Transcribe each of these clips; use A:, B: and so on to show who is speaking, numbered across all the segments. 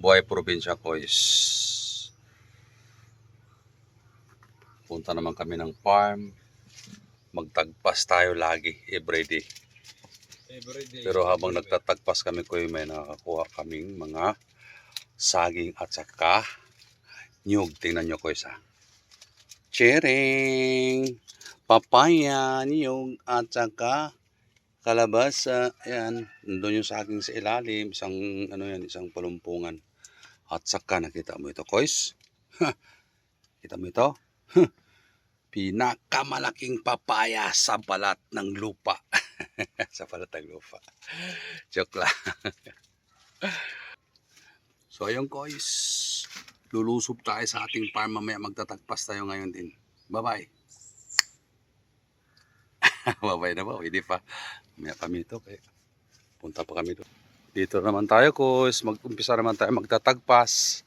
A: Buhay probinsya ko is punta naman kami ng farm. Magtagpas tayo lagi, everyday. Pero habang nagtatagpas kami ko, may nakakuha kaming mga saging at saka nyug. Tingnan nyo ko isa. Chereng, papaya, nyug at saka kalabasa. Ayan, nandun yung saging sa ilalim. Isang, isang palumpungan. At saka, nakita mo ito, kois? Kita mo ito? Pinakamalaking papaya sa balat ng lupa. Sa balat ng lupa. Joke lang. So, ayun, kois. Lulusob tayo sa ating farm. Mamaya magtatagpas tayo ngayon din. Bye-bye. Bye-bye na ba? Hindi pa. Mamaya kami ito. Punta pa kami doon. Dito naman tayo, kois. Mag-umpisa naman tayo magtatagpas.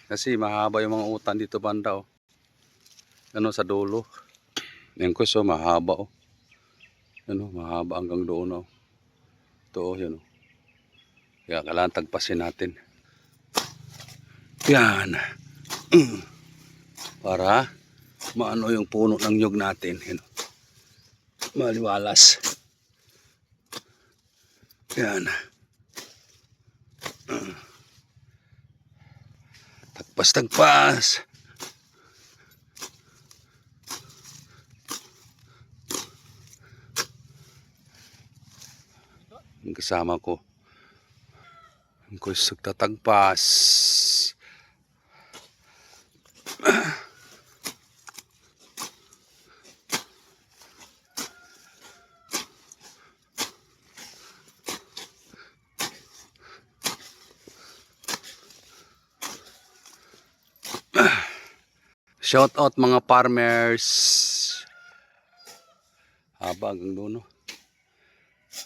A: Kasi mahaba yung mga utan dito banda, oh. Ano, sa dulo. Yan, kois, oh, mahaba, oh. Ano, mahaba hanggang doon, oh. Ito, oh, yan, oh. Kaya kailangan tagpasin natin. Yan. Para maano yung puno ng nyug natin. Yan. Maliwalas. Yan. Tagpas-tagpas. Ang kasama ko. Ang kusog tatagpas. Shout out mga farmers. Haba hanggang doon, no?